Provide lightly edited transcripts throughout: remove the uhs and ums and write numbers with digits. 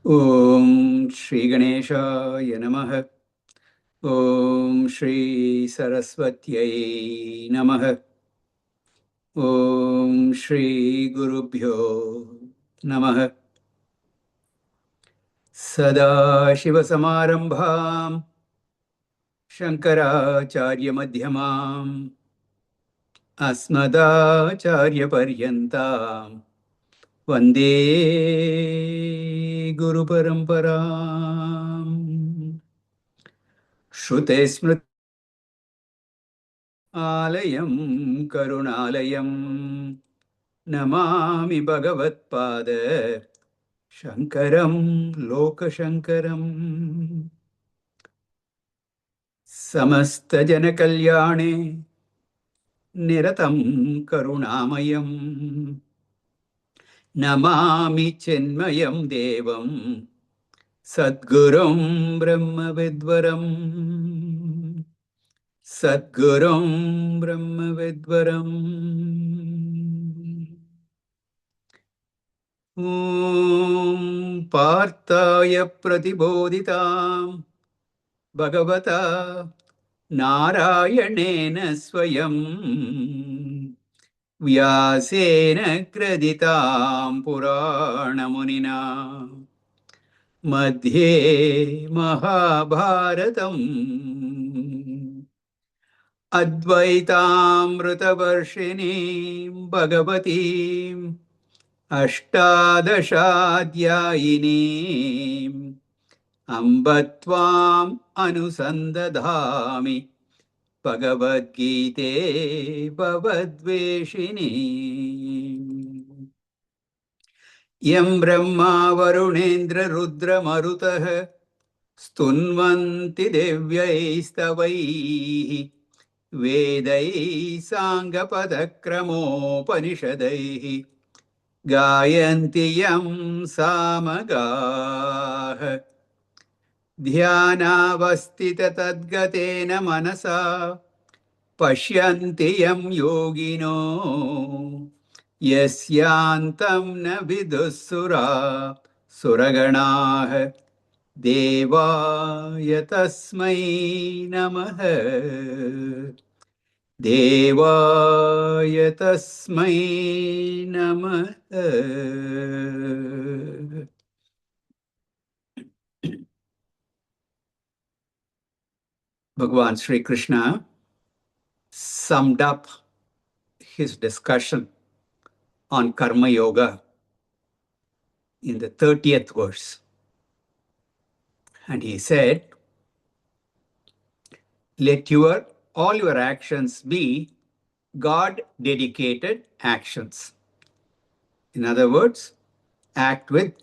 Om Shri Ganeshaya Namaha. Om Shri Saraswatyai Namaha. Om Shri Gurubhyo Namaha. Sada Shiva Samarambham Shankaracharya Madhyamam Asmadacharya Paryantam Vande Guru Paramparam Shrute Smriti Alayam Karunalayam Namami Bhagavatpada Shankaram Lokashankaram Samasta Janakalyane Niratam Karunamayam Namami Chinmayam Devam Sadgurum Brahmavidvaram Sadgurum Brahmavidvaram Om Partaya Pratibodhitam Bhagavata Narayanena Swayam Vyasena Kreditam Puranamunina Madhye Mahabharatam Advaitamritavarshini Bhagavatim Ashtadashadhyayini Ambatvam Anusandadhami Bhagavad Gita Bhavadveshini Yam Brahma Varunendra Rudra Marutah Stunvanti Devyaistavaihi Vedai Sangapadakramopanishadaihi Gayanti Yam Samagaha Dhyanavastita Tadgatena Manasa Pashyanti Yam Yogino Yasyantam Na Vidusura Suraganah Devaya Tasmai Namaha Devaya Tasmai Namaha. Bhagavan Sri Krishna summed up his discussion on Karma Yoga in the 30th verse. And he said, let all your actions be God-dedicated actions. In other words, act with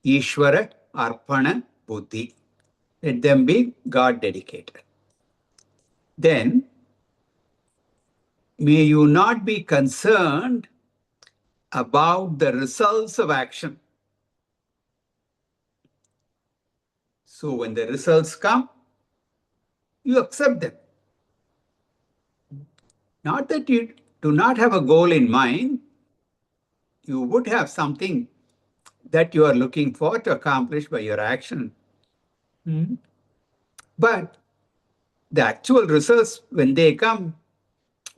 Ishvara Arpana Buddhi. Let them be God-dedicated. Then, may you not be concerned about the results of action. So when the results come, you accept them. Not that you do not have a goal in mind, you would have something that you are looking for to accomplish by your action. But the actual results, when they come,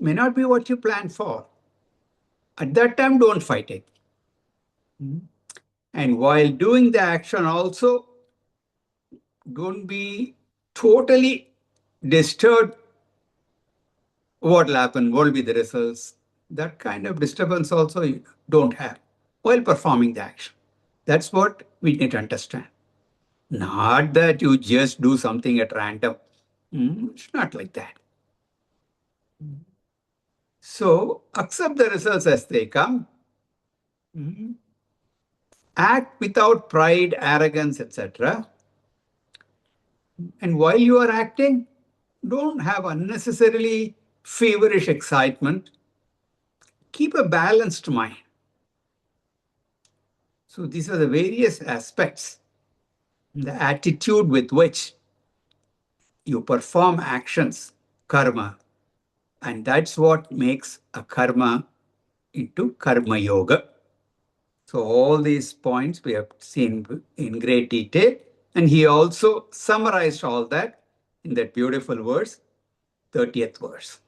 may not be what you planned for. At that time, don't fight it. And while doing the action also, don't be totally disturbed. What will happen? What will be the results? That kind of disturbance also you don't have while performing the action. That's what we need to understand. Not that you just do something at random. It's not like that. So accept the results as they come. Act without pride, arrogance, etc. And while you are acting, don't have unnecessarily feverish excitement. Keep a balanced mind. So these are the various aspects, the attitude with which you perform actions, karma. And that's what makes a karma into karma yoga. So all these points we have seen in great detail. And he also summarized all that in that beautiful verse, 30th verse.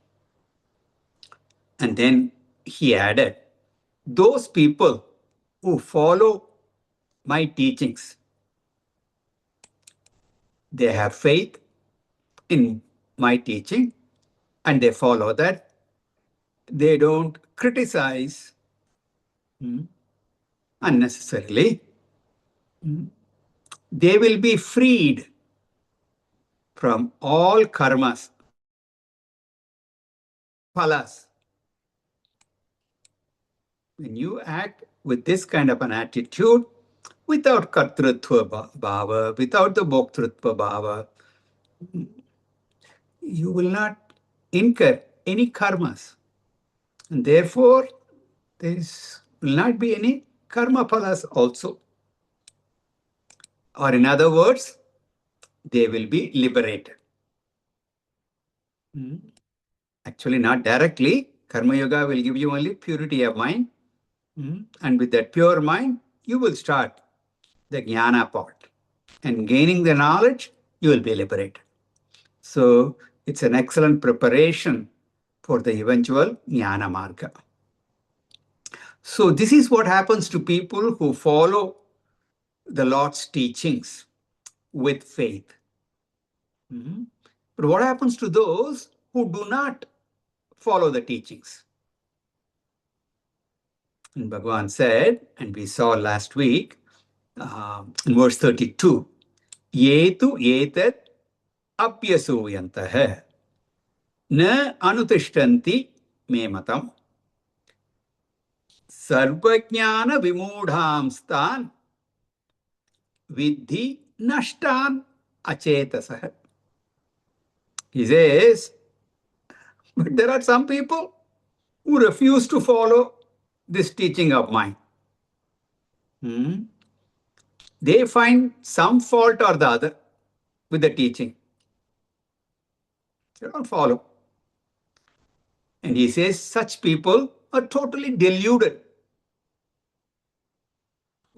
And then he added, those people who follow my teachings, they have faith in my teaching and they follow that. They don't criticize unnecessarily. They will be freed from all karmas, phalas. When you act with this kind of an attitude, without kartrutva bhava, without the bhoktrutva bhava, you will not incur any karmas. And therefore, there will not be any karma phalas also. Or in other words, they will be liberated. Actually, not directly. Karma Yoga will give you only purity of mind. And with that pure mind, you will start the jnana part. And gaining the knowledge, you will be liberated. So it's an excellent preparation for the eventual jnana marga. So this is what happens to people who follow the Lord's teachings with faith. But what happens to those who do not follow the teachings? And Bhagavan said, and we saw last week in verse 32, Yetu etat apyasuyantah na anutishtanti me matam sarvajnana vimudhamstan vidhi nashtan achetasah. He says, but there are some people who refuse to follow this teaching of mine. They find some fault or the other with the teaching. They don't follow. And he says such people are totally deluded.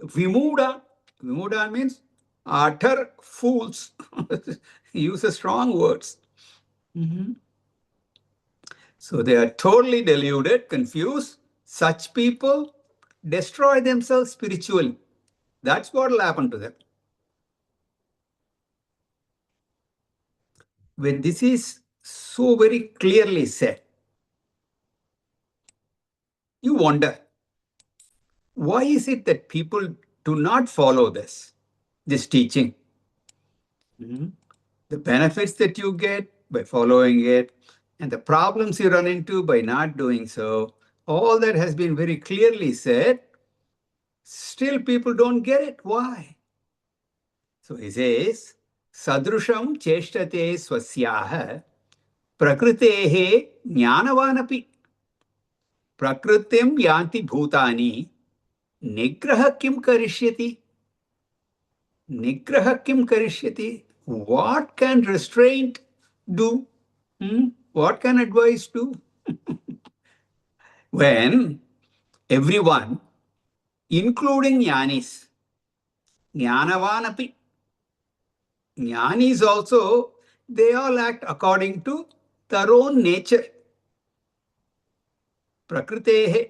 Vimuda. Vimuda means utter fools. He uses strong words. So they are totally deluded, confused. Such people destroy themselves spiritually. That's what will happen to them. When this is so very clearly said, you wonder, why is it that people do not follow this teaching? The benefits that you get by following it and the problems you run into by not doing so, all that has been very clearly said. Still people don't get it. Why? So he says, Sadrusham cheshtate swasyaha prakrutehe jnanavanapi prakrutim yanti bhutani nigraha kim karishyati. Nigraha kim karishyati. What can restraint do? What can advice do? When everyone, including jnanis, jnanavanapi, jnanis also, they all act according to their own nature. Prakritehe.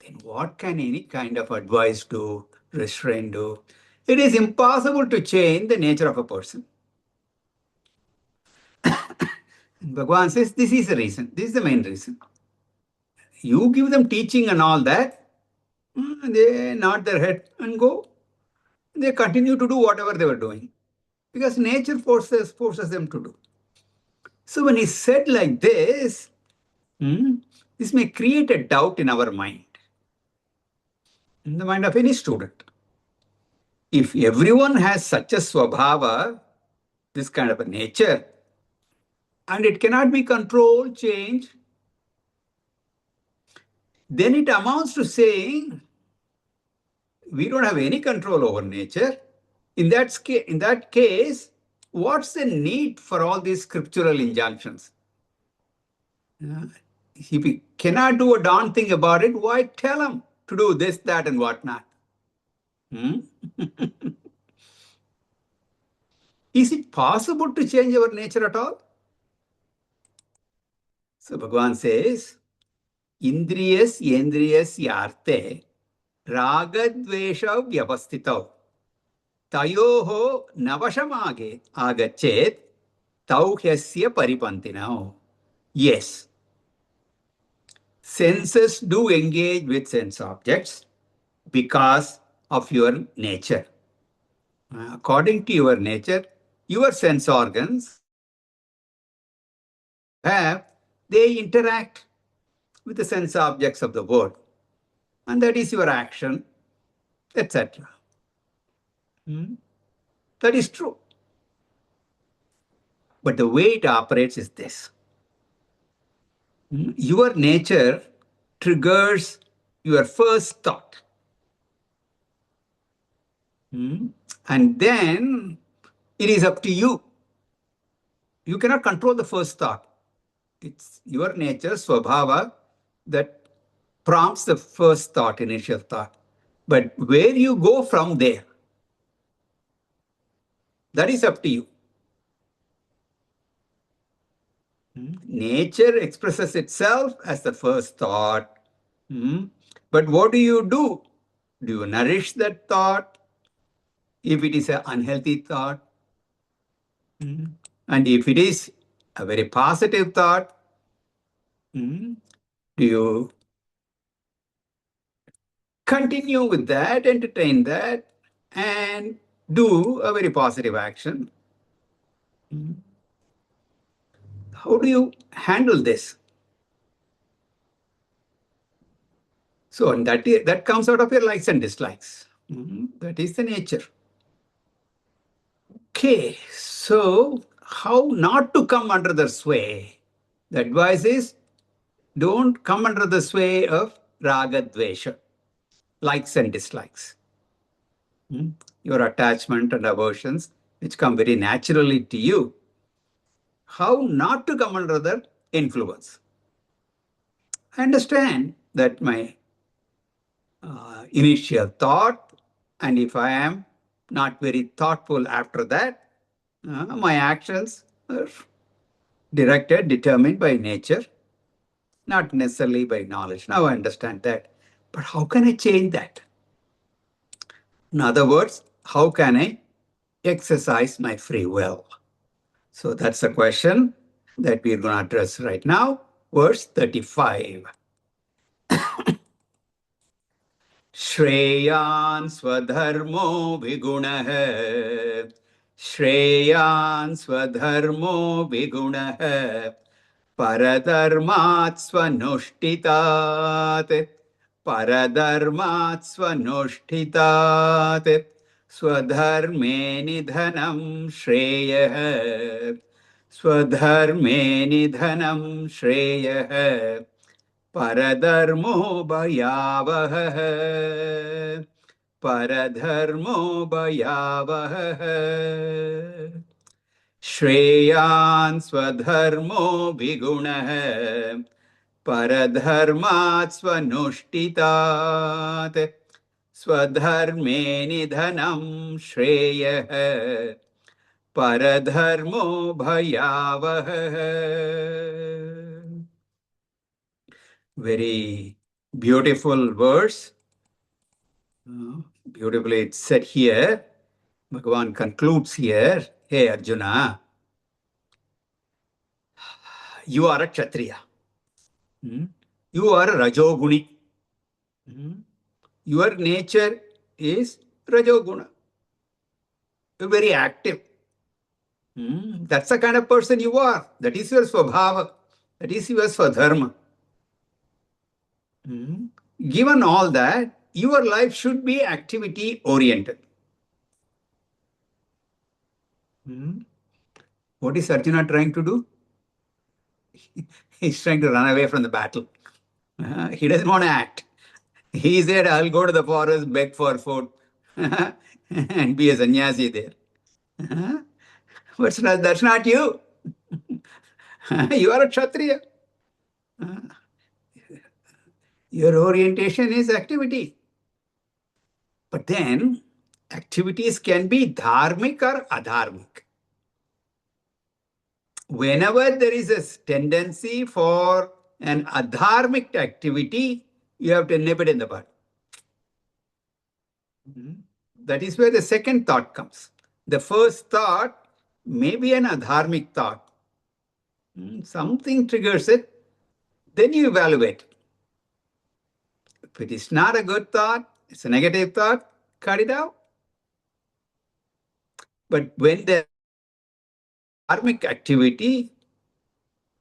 Then what can any kind of advice do, restraint do? It is impossible to change the nature of a person. Bhagavan says this is the reason. This is the main reason. You give them teaching and all that, they nod their head and go. They continue to do whatever they were doing because nature forces them to do. So when he said like this, this may create a doubt in our mind, in the mind of any student. If everyone has such a swabhava, this kind of a nature, and it cannot be controlled, changed, then it amounts to saying we don't have any control over nature. In that case, what's the need for all these scriptural injunctions? If we cannot do a darn thing about it, why tell them to do this, that, and whatnot? Is it possible to change our nature at all? So Bhagavan says, Indriyas yendriyas yarte ragadvesha vyavastitav tayoho navashamage agachet tauhyasya paripantinao. Yes, senses do engage with sense objects because of your nature. According to your nature, your sense organs they interact with the sense objects of the world. And that is your action, etc. That is true. But the way it operates is this. Your nature triggers your first thought. And then it is up to you. You cannot control the first thought. It's your nature, swabhava, that prompts the first thought, initial thought. But where you go from there, that is up to you. Nature expresses itself as the first thought. But what do? Do you nourish that thought if it is an unhealthy thought? And if it is a very positive thought, do you continue with that, entertain that, and do a very positive action? How do you handle this? So and that comes out of your likes and dislikes. That is the nature. Okay, so how not to come under the sway? The advice is don't come under the sway of raga dvesha, likes and dislikes. Your attachment and aversions, which come very naturally to you. How not to come under their influence? I understand that my initial thought, and if I am not very thoughtful after that, my actions are directed, determined by nature, not necessarily by knowledge. Now I understand that. But how can I change that? In other words, how can I exercise my free will? So that's the question that we're going to address right now. Verse 35. Shreyan swadharmo vigunah. Shreyan swadharmo vigunah. Paradharmat swanushtitat. Paradharmat swanushtitat. Swadharme nidhanam shreyah. Swadharme nidhanam shreyah. Paradharmo bhayavah. Paradharmo bhayavah. Shreyan swadharmo vigunah. Paradharmat swanushtitat. Swadharme nidhanam shreyah. Paradharmo bhayavah. Very beautiful verse. Beautifully it's said here. Bhagavan concludes here. Hey Arjuna, you are a Kshatriya. You are a Rajoguni. Your nature is Rajoguna. You're very active. That's the kind of person you are. That is your swabhava. That is your swadharma. Given all that, your life should be activity oriented. What is Arjuna trying to do? He's trying to run away from the battle. He doesn't want to act. He said, I'll go to the forest, beg for food, and be a sannyasi there. But that's not you. You are a Kshatriya. Your orientation is activity. But then, activities can be dharmic or adharmic. Whenever there is a tendency for an adharmic activity, you have to nip it in the bud. That is where the second thought comes. The first thought may be an adharmic thought. Something triggers it, then you evaluate. If it is not a good thought, it's a negative thought, cut it out. But when the dharmic activity,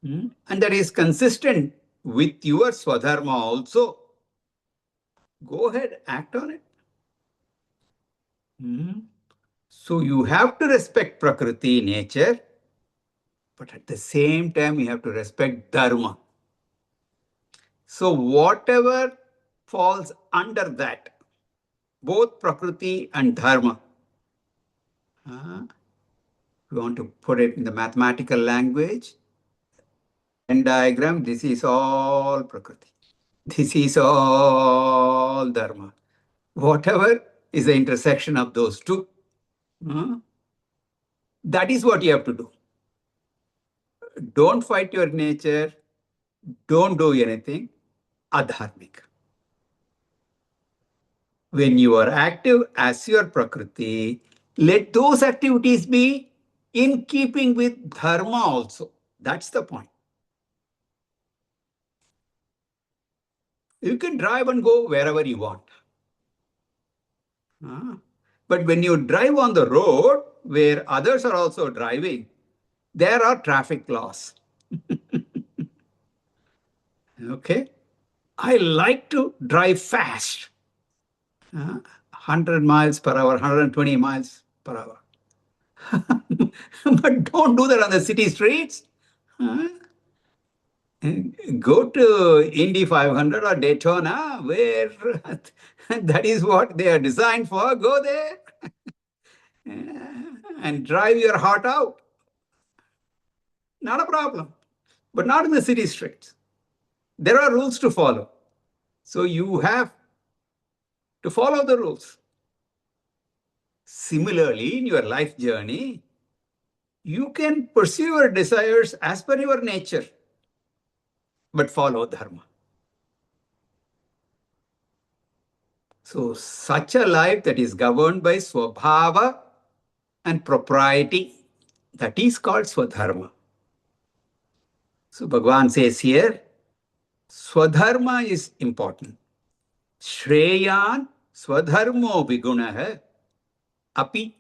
and that is consistent with your swadharma also, go ahead, act on it. So you have to respect Prakriti, nature, but at the same time, you have to respect Dharma. So whatever falls under that, both Prakriti and Dharma, we want to put it in the mathematical language, Venn diagram, this is all Prakriti. This is all Dharma. Whatever is the intersection of those two, that is what you have to do. Don't fight your nature. Don't do anything adharmic. When you are active as your Prakriti, let those activities be in keeping with Dharma also. That's the point. You can drive and go wherever you want. But when you drive on the road where others are also driving, there are traffic laws. Okay? I like to drive fast. 100 miles per hour, 120 miles per hour. But don't do that on the city streets. Go to Indy 500 or Daytona, where that is what they are designed for. Go there and drive your heart out. Not a problem. But not in the city streets. There are rules to follow. So you have to follow the rules. Similarly, in your life journey, you can pursue your desires as per your nature, but follow Dharma. So such a life that is governed by Swabhava and propriety, that is called Swadharma. So Bhagavan says here, Swadharma is important. Shreyan Swadharmo Vigunaha Api,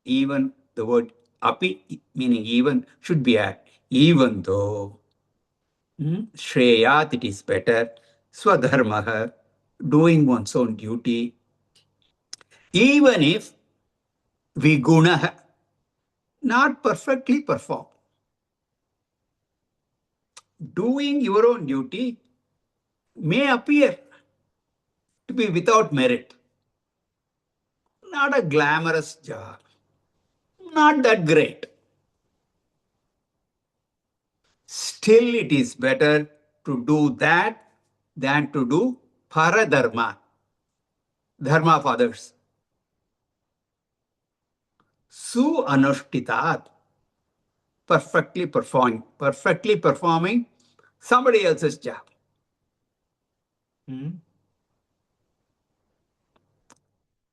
even the word api, meaning even, should be added. Even though Shreyat, it is better, Swadharmaha, doing one's own duty, even if Vigunaha, not perfectly performed. Doing your own duty may appear to be without merit. Not a glamorous job. Not that great. Still, it is better to do that than to do paradharma, dharma of others. Su anushtitat, perfectly performing somebody else's job.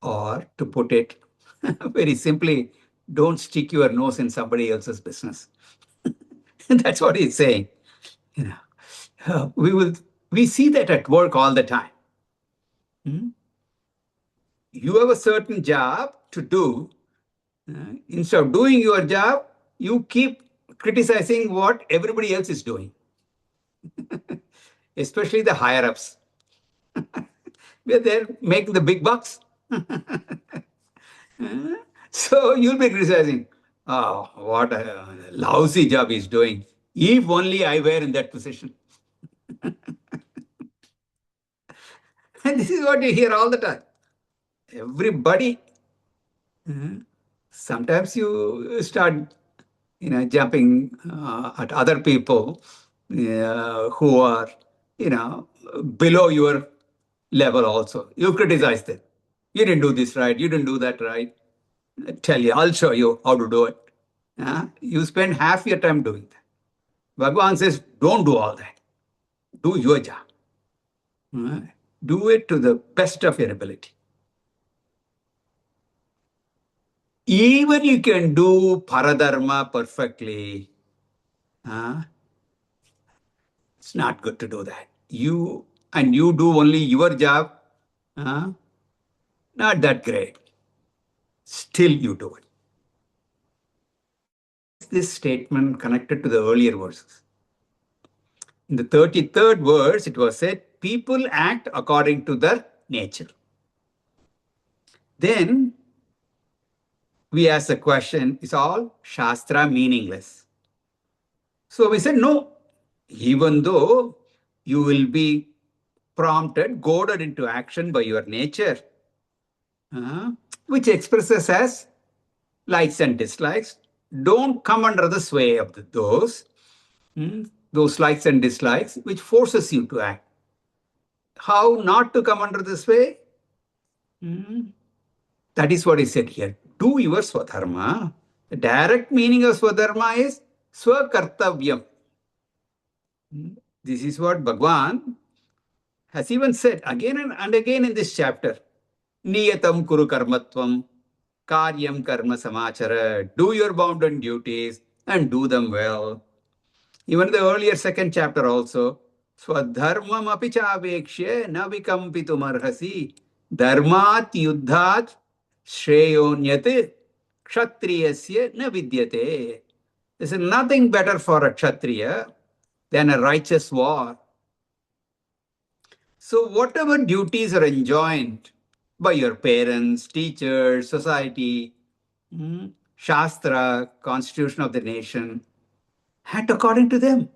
Or to put it very simply, don't stick your nose in somebody else's business. That's what he's saying. We see that at work all the time. You have a certain job to do, Instead of doing your job, you keep criticizing what everybody else is doing, especially the higher ups. We're there making the big bucks. So you'll be criticizing, oh, what a lousy job he's doing. If only I were in that position. And this is what you hear all the time. Everybody, sometimes you start, jumping at other people who are, below your level also. You criticize them. You didn't do this right. You didn't do that right. I tell you, I'll show you how to do it. You spend half your time doing that. Bhagavan says, don't do all that. Do your job. Do it to the best of your ability. Even you can do paradharma perfectly, it's not good to do that. You do only your job, not that great. Still you do it. This statement connected to the earlier verses. In the 33rd verse, it was said, people act according to their nature. Then we asked the question, is all Shastra meaningless? So we said, no. Even though you will be prompted, goaded into action by your nature, which expresses as likes and dislikes, don't come under the sway of those likes and dislikes, which forces you to act. How not to come under the sway? That is what he said here. Do your swadharma. The direct meaning of swadharma is swakartavyam. This is what Bhagwan has even said again and again in this chapter. Niyatam kuru karmatvam, karyam karma samachara. Do your bounden duties and do them well. Even the earlier second chapter also, Swadharmam api chavekshya na vikampitum arhasi dharmat yuddhat shreyonyat kshatriyasya na vidyate. There is nothing better for a kshatriya than a righteous war. So whatever duties are enjoined by your parents, teachers, society, Shastra, constitution of the nation, act according to them.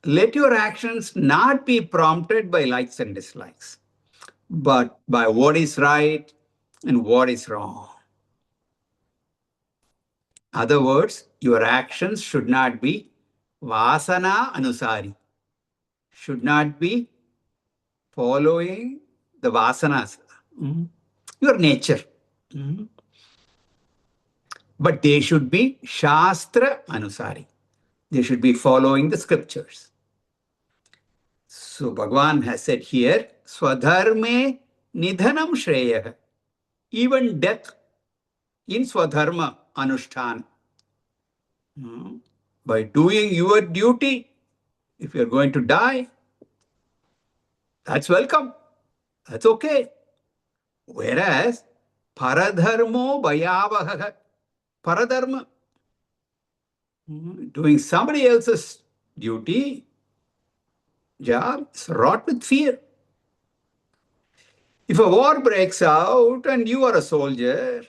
Let your actions not be prompted by likes and dislikes, but by what is right and what is wrong. Other words, your actions should not be vasana anusari, should not be following the vasanas, your nature. But they should be Shastra Anusari. They should be following the scriptures. So Bhagavan has said here, Swadharme Nidhanam Shreya. Even death in Swadharma Anushtan. By doing your duty, if you're going to die, that's welcome. That's okay. Whereas Paradharmo Bhayavaha. Paradharma. Doing somebody else's duty, job, is wrought with fear. If a war breaks out and you are a soldier,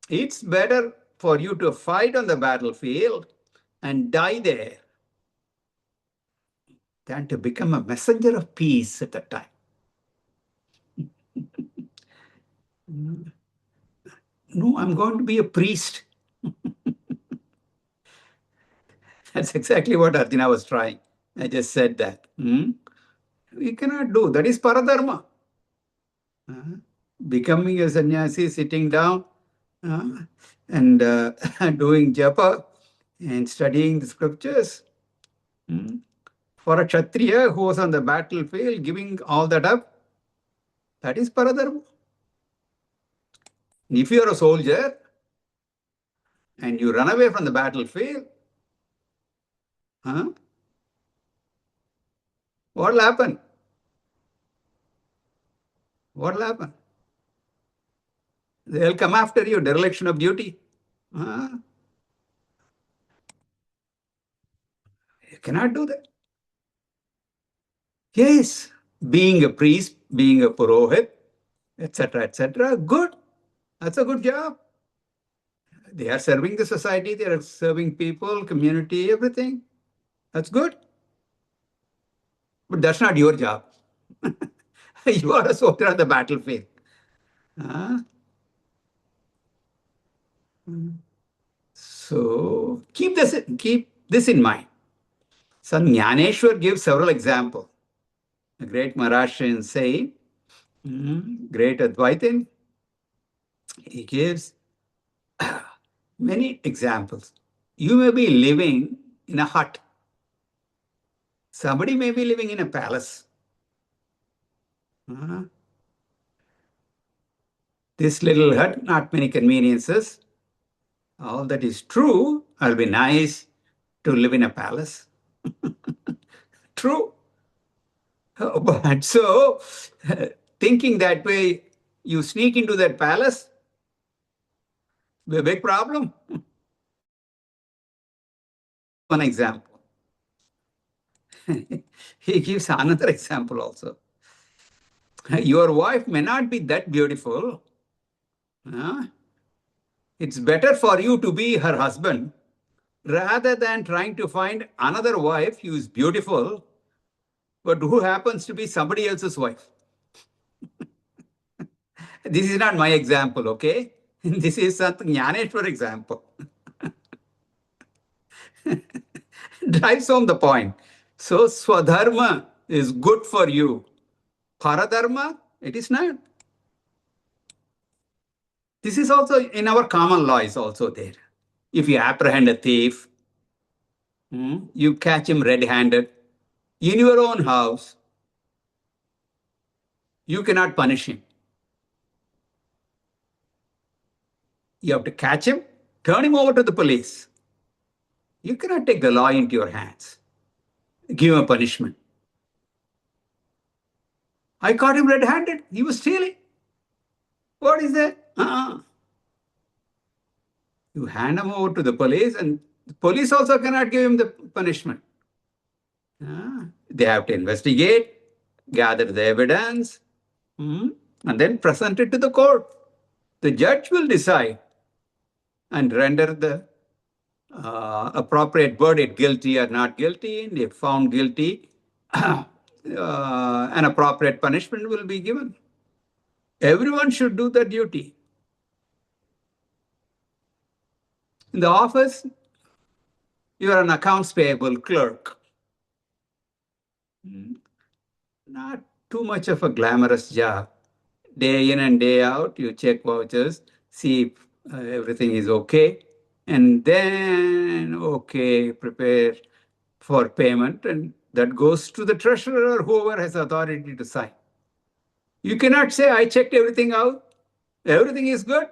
it's better for you to fight on the battlefield and die there than to become a messenger of peace at that time. No, I'm going to be a priest. That's exactly what Arjuna was trying. I just said that. We cannot do. That is paradharma. Becoming a sannyasi, sitting down and doing japa and studying the scriptures. For a kshatriya who was on the battlefield, giving all that up, that is paradharma. If you are a soldier and you run away from the battlefield, what will happen? What will happen? They'll come after you, dereliction of duty. You cannot do that. Yes, being a priest, being a purohit, etc., good. That's a good job. They are serving the society, they are serving people, community, everything. That's good. But that's not your job. You are a soldier on the battlefield. Uh, so keep this in mind. So Jnaneshwar gives several examples. The great Maharashtrian saying, great Advaitin, he gives many examples. You may be living in a hut. Somebody may be living in a palace. This little hut, not many conveniences. All that is true. It'll be nice to live in a palace. True. But so, thinking that way, you sneak into that palace, be a big problem. One example. He gives another example also. Your wife may not be that beautiful. It's better for you to be her husband rather than trying to find another wife who is beautiful, but who happens to be somebody else's wife. This is not my example, okay? This is something Jnaneshwar example. Drives home the point. So Swadharma is good for you. Paradharma, it is not. This is also in our common law is also there. If you apprehend a thief, you catch him red-handed in your own house, you cannot punish him. You have to catch him, turn him over to the police. You cannot take the law into your hands. Give him a punishment. I caught him red-handed. He was stealing. What is that? You hand him over to the police, and the police also cannot give him the punishment. They have to investigate, gather the evidence, and then present it to the court. The judge will decide and render the appropriate verdict, guilty or not guilty. And if found guilty, an appropriate punishment will be given. Everyone should do their duty. In the office, you are an accounts payable clerk. Not too much of a glamorous job. Day in and day out, you check vouchers, see if everything is okay, and then, prepare for payment, and that goes to the treasurer or whoever has authority to sign. You cannot say, I checked everything out, everything is good,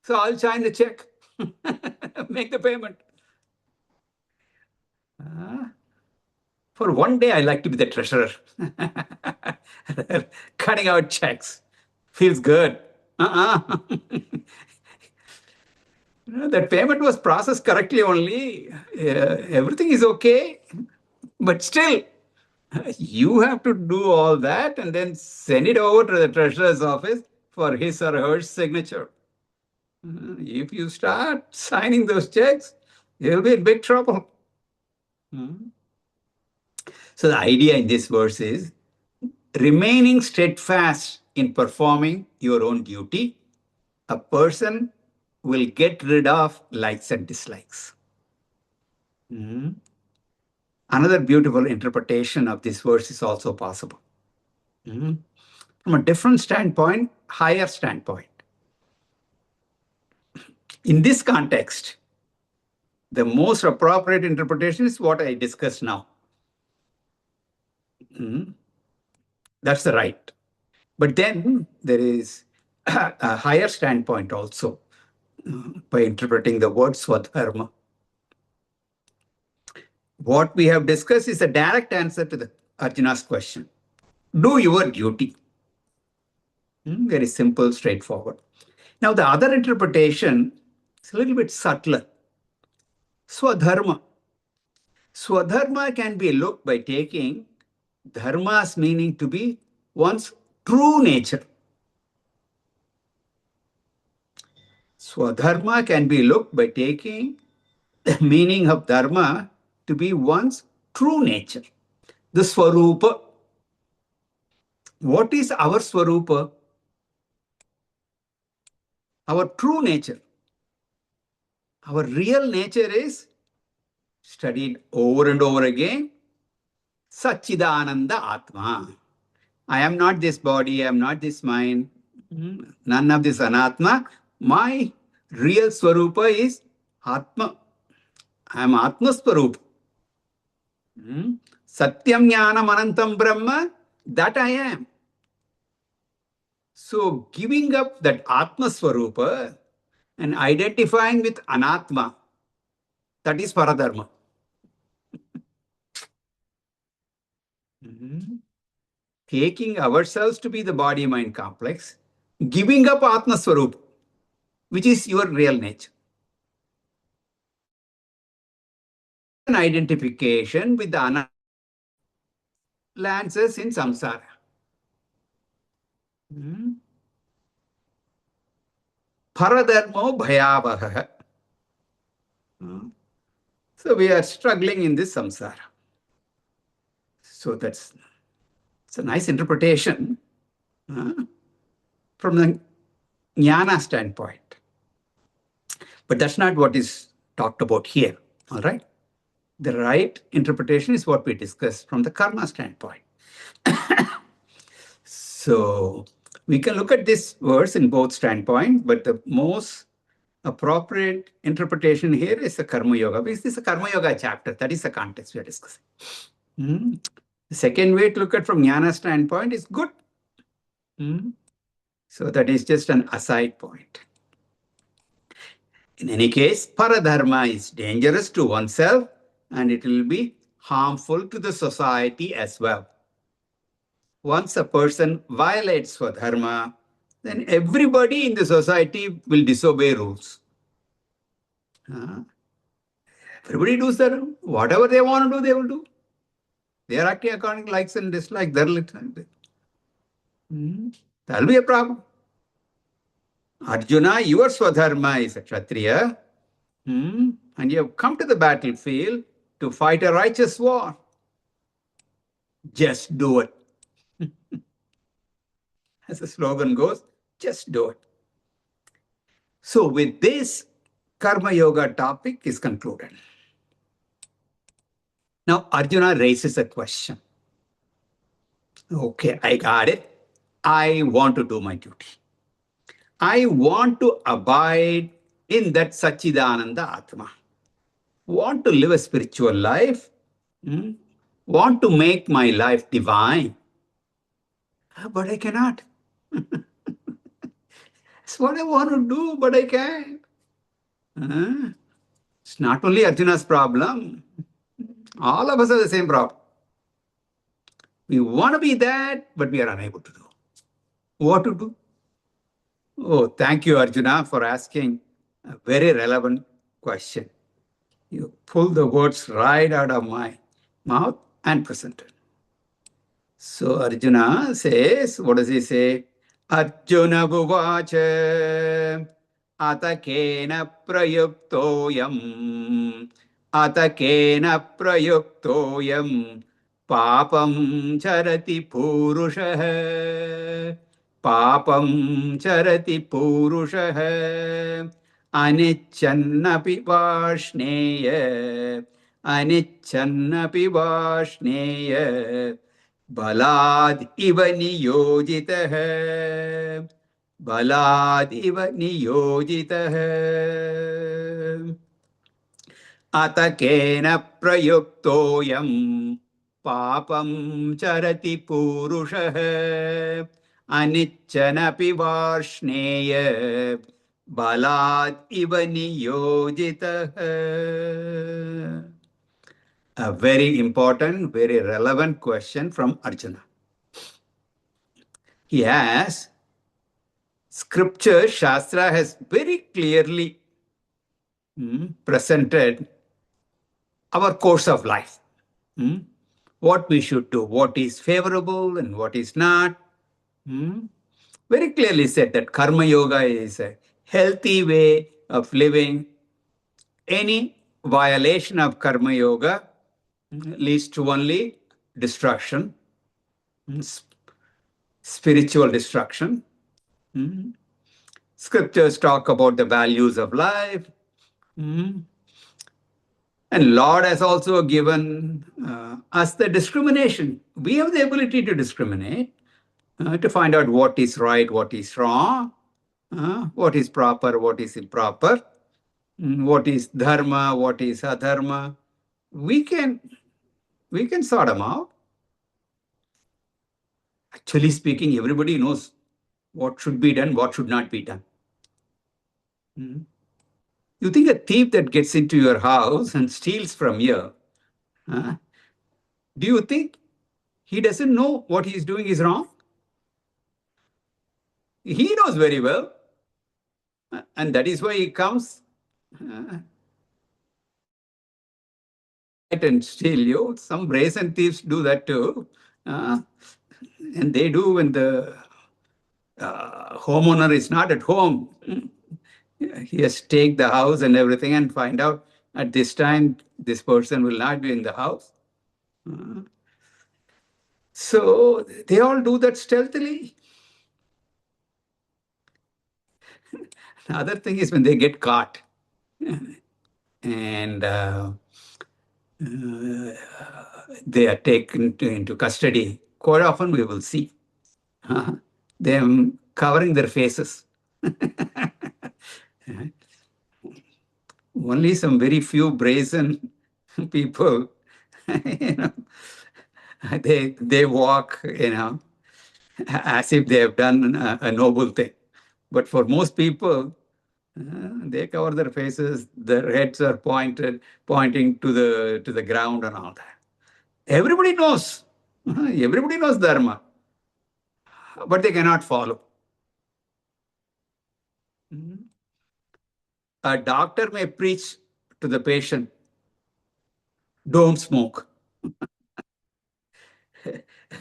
so I'll sign the check, make the payment. For one day, I like to be the treasurer. Cutting out checks. Feels good. That payment was processed correctly only. Everything is okay. But still, you have to do all that and then send it over to the treasurer's office for his or her signature. If you start signing those checks, you'll be in big trouble. So the idea in this verse is remaining steadfast in performing your own duty, a person will get rid of likes and dislikes. Another beautiful interpretation of this verse is also possible. From a different standpoint, higher standpoint. In this context, the most appropriate interpretation is what I discussed now. That's the right. But then there is a higher standpoint also by interpreting the word Swadharma. What we have discussed is a direct answer to the Arjuna's question. Do your duty. Very simple, straightforward. Now, the other interpretation is a little bit subtler. Swadharma. Swadharma can be looked by taking dharma's meaning to be one's true nature. Swadharma can be looked by taking the meaning of dharma to be one's true nature. The Swarupa. What is our Swarupa? Our true nature. Our real nature is studied over and over again. Satchidananda Atma. I am not this body, I am not this mind, none of this anatma. My real Swarupa is Atma. I am Atma Swarupa. Satyam Jnanam Anantam Brahma, that I am. So giving up that Atma Swarupa and identifying with Anatma, that is Paradharma. Taking ourselves to be the body-mind complex, giving up Atma Swarupa, which is your real nature. An identification with the Anatma lands us in samsara. Paradharmo bhayavaha. So we are struggling in this samsara. So it's a nice interpretation from the jnana standpoint. But that's not what is talked about here. All right? The right interpretation is what we discussed from the karma standpoint. So we can look at this verse in both standpoints, but the most appropriate interpretation here is the Karma Yoga. Because this is a Karma Yoga chapter. That is the context we are discussing. The second way to look at from Jnana standpoint is good. So that is just an aside point. In any case, Paradharma is dangerous to oneself and it will be harmful to the society as well. Once a person violates Swadharma, then everybody in the society will disobey rules. Everybody does that. Whatever they want to do, they will do. They are acting according to likes and dislikes. That will be a problem. Arjuna, your Swadharma is a Kshatriya, and you have come to the battlefield to fight a righteous war. Just do it. As the slogan goes, just do it. So with this, Karma Yoga topic is concluded. Now Arjuna raises a question. Okay, I got it. I want to do my duty. I want to abide in that Satchidananda Atma. Want to live a spiritual life. Want to make my life divine. But I cannot. It's what I want to do, but I can't. It's not only Arjuna's problem. All of us have the same problem. We want to be that, but we are unable to do. What to do? Oh, thank you, Arjuna, for asking a very relevant question. You pull the words right out of my mouth and presented. So Arjuna says, what does he say? Arjuna Buvacha Atakena Prayuktoyam Atakena Prayuktoyam Papam Charati Purushaha Papam Charati Purushaha Anichannapi Vashneya Anichannapi Vashneya Balad iva niyojitah Balad iva niyojitah Atakena prayuktoyam Papam charati purushah Anichanapi varshneya Balad iva niyojitah. A very important, very relevant question from Arjuna. He asks, Scripture, Shastra has very clearly presented our course of life. What we should do, what is favorable and what is not. Very clearly said that Karma Yoga is a healthy way of living. Any violation of Karma Yoga leads to only destruction, spiritual destruction. Scriptures talk about the values of life. And Lord has also given us the discrimination. We have the ability to discriminate, to find out what is right, what is wrong, what is proper, what is improper, what is dharma, what is adharma. We can sort them out. Actually speaking, everybody knows what should be done, what should not be done. You think a thief that gets into your house and steals from you, do you think he doesn't know what he is doing is wrong? He knows very well. And that is why he comes and steal you. Some brazen thieves do that too. And they do when the homeowner is not at home. He has to take the house and everything and find out at this time this person will not be in the house. So they all do that stealthily. The other thing is when they get caught and they are taken into custody, quite often we will see them covering their faces. Only some very few brazen people, they walk, as if they have done a noble thing. But for most people, they cover their faces, their heads are pointing to the ground and all that. Everybody knows. Everybody knows dharma, but they cannot follow. A doctor may preach to the patient, don't smoke.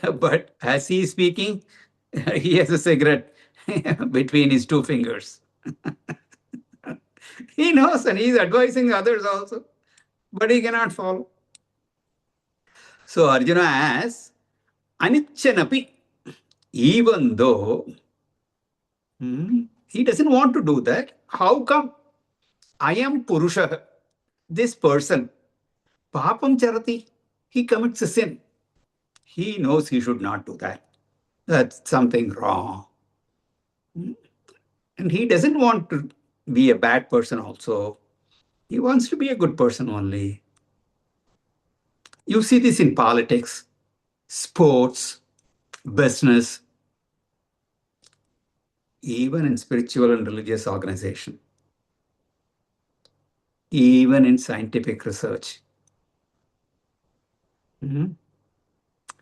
But as he is speaking, he has a cigarette between his two fingers. He knows and he is advising others also, but he cannot follow. So Arjuna asks, Anichanapi, even though he doesn't want to do that, how come I am Purusha, this person, Papam Charati, he commits a sin. He knows he should not do that. That's something wrong. And he doesn't want to be a bad person also. He wants to be a good person only. You see this in politics, sports, business, even in spiritual and religious organization, even in scientific research.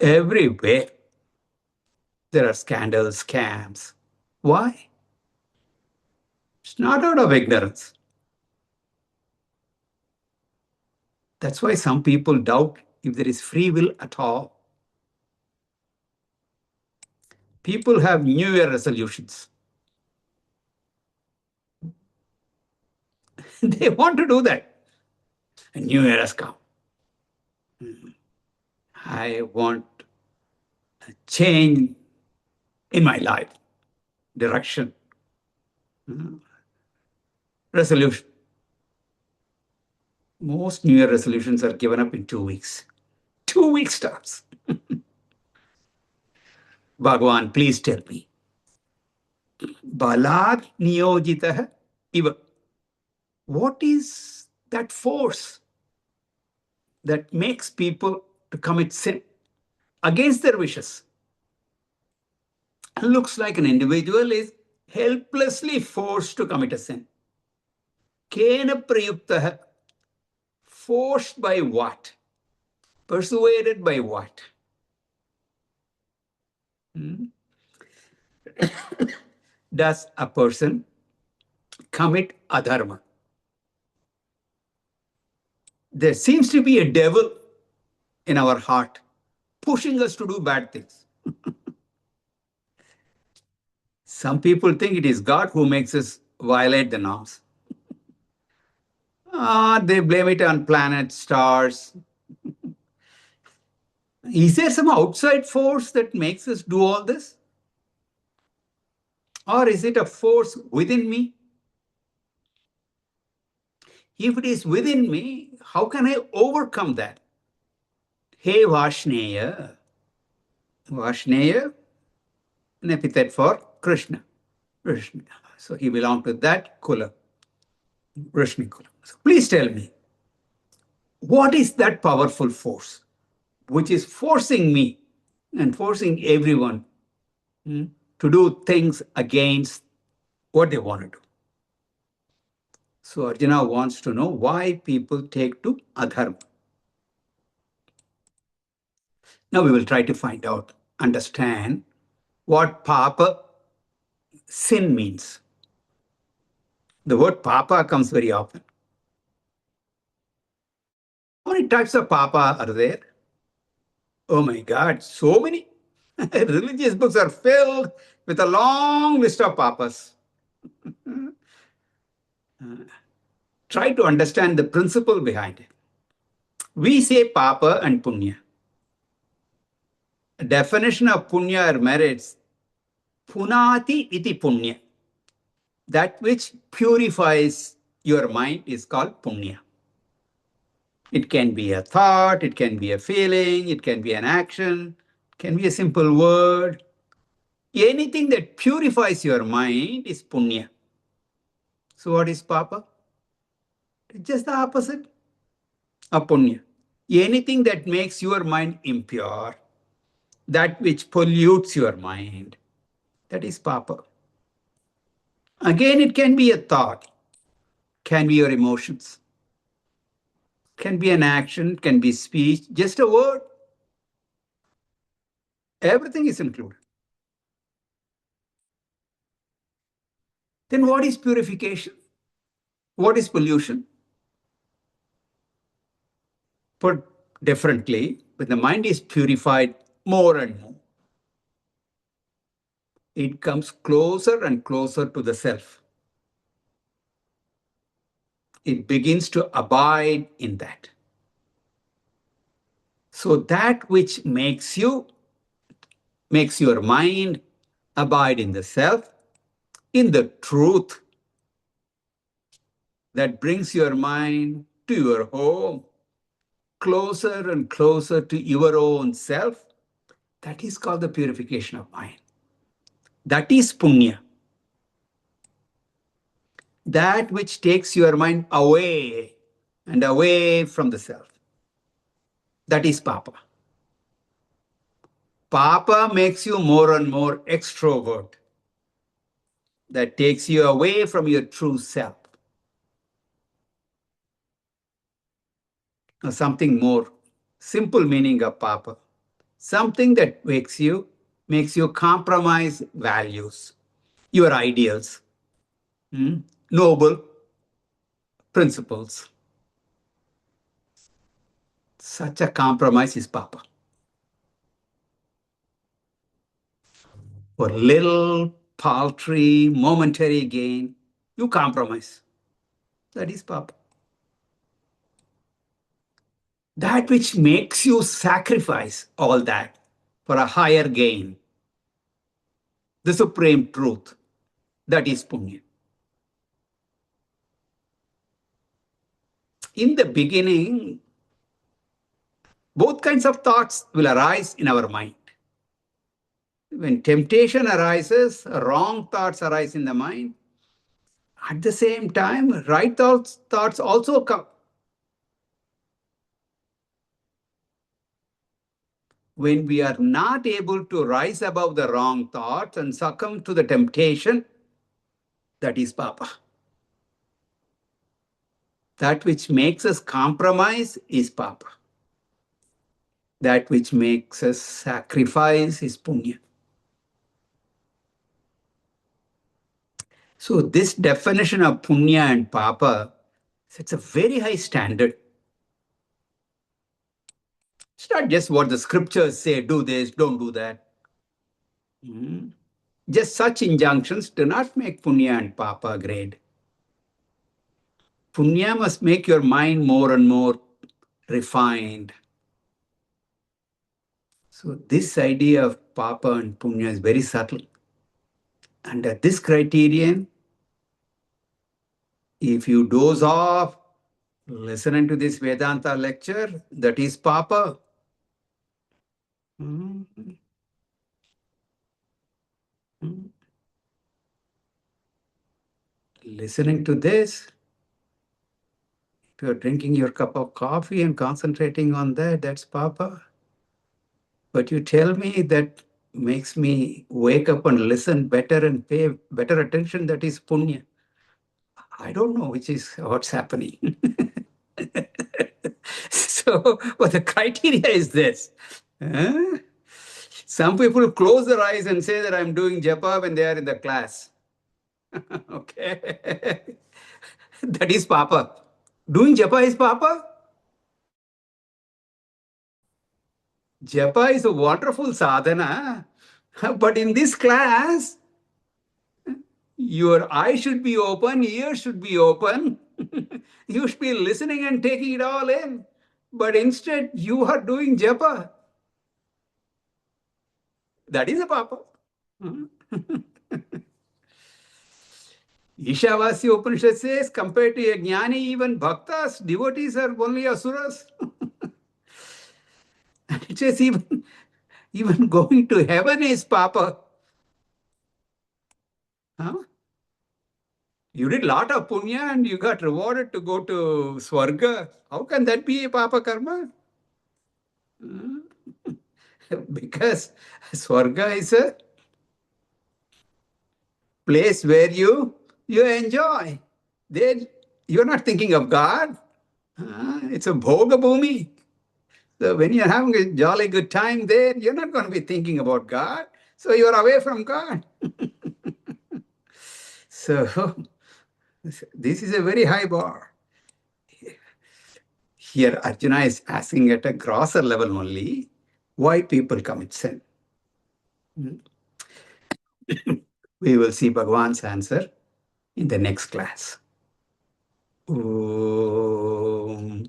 Everywhere there are scandals, scams. Why? It's not out of ignorance. That's why some people doubt if there is free will at all. People have New Year resolutions. They want to do that. And New Year has come. I want a change in my life, direction, resolution. Most New Year resolutions are given up in 2 weeks. 2 weeks stops. Bhagavan, please tell me. Balat niyojitah iva. What is that force that makes people to commit sin against their wishes? Looks like an individual is helplessly forced to commit a sin. Kena prayuktah. Forced by what? Persuaded by what? does a person commit adharma? There seems to be a devil in our heart pushing us to do bad things. Some people think it is God who makes us violate the norms. They blame it on planets, stars. Is there some outside force that makes us do all this? Or is it a force within me? If it is within me, how can I overcome that? Hey Vashneya. Vashneya, an epithet for Krishna. Krishna. So he belonged to that kula, Vrishni kula. So please tell me, what is that powerful force which is forcing me and forcing everyone to do things against what they want to do? So Arjuna wants to know why people take to adharma. Now we will try to find out, understand what papa, sin, means. The word papa comes very often. How many types of papa are there? Oh my God, so many. Religious books are filled with a long list of papas. Try to understand the principle behind it. We say papa and punya. A definition of punya or merits, punati iti punya. That which purifies your mind is called punya. It can be a thought, it can be a feeling, it can be an action, it can be a simple word. Anything that purifies your mind is punya. So what is papa? It's just the opposite of punya. Anything that makes your mind impure, that which pollutes your mind, that is papa. Again, it can be a thought, can be your emotions, can be an action, can be speech, just a word. Everything is included. Then what is purification? What is pollution? Put differently, when the mind is purified more and more, it comes closer and closer to the self. It begins to abide in that. So that which makes your mind abide in the self, in the truth, that brings your mind to your home, closer and closer to your own self, that is called the purification of mind. That is punya. That which takes your mind away and away from the self. That is papa. Papa makes you more and more extrovert. That takes you away from your true self. Now, something more simple meaning of papa. Something that makes you compromise values, your ideals, noble principles. Such a compromise is papa. For little, paltry, momentary gain, you compromise. That is papa. That which makes you sacrifice all that for a higher gain, the supreme truth, that is punya. In the beginning, both kinds of thoughts will arise in our mind. When temptation arises, wrong thoughts arise in the mind. At the same time, right thoughts also come. When we are not able to rise above the wrong thoughts and succumb to the temptation, that is papa. That which makes us compromise is papa. That which makes us sacrifice is punya. So this definition of punya and papa sets a very high standard. It's not just what the scriptures say, do this, don't do that. Just such injunctions do not make punya and papa grade. Punya must make your mind more and more refined. So this idea of papa and punya is very subtle. Under this criterion, if you doze off listening to this Vedanta lecture, that is papa. Listening to this, if you're drinking your cup of coffee and concentrating on that, that's papa. But you tell me that makes me wake up and listen better and pay better attention, that is punya. I don't know which is what's happening. So, but the criteria is this. Huh? Some people close their eyes and say that I'm doing japa when they are in the class. Okay. That is papa. Doing japa is papa. Japa is a wonderful sadhana. But in this class, your eye should be open, ears should be open. You should be listening and taking it all in. But instead, you are doing japa. That is a papa. Ishavasya Upanishad says, compared to a jnani, even bhaktas, devotees are only asuras. It says even going to heaven is papa. Huh? You did a lot of punya and you got rewarded to go to Swarga. How can that be a papa karma? Because Swarga is a place where you enjoy. There, you're not thinking of God. It's a bhoga bhumi. So when you're having a jolly good time there, you're not going to be thinking about God. So you're away from God. So this is a very high bar. Here Arjuna is asking at a grosser level only, why people commit sin. We will see Bhagavan's answer in the next class. Om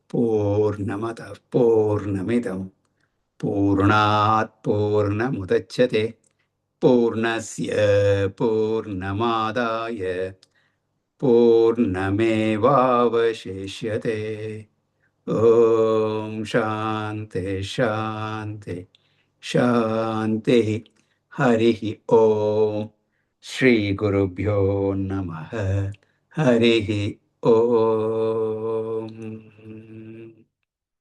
Purnamada Purnamidam Purnat Purnamudachyate Purnasya Purnamadaya Purnamevavashishyate. Om Shanti Shanti Shanti. Harihi Om. Shri Gurubhyo Namaha. Harihi Om.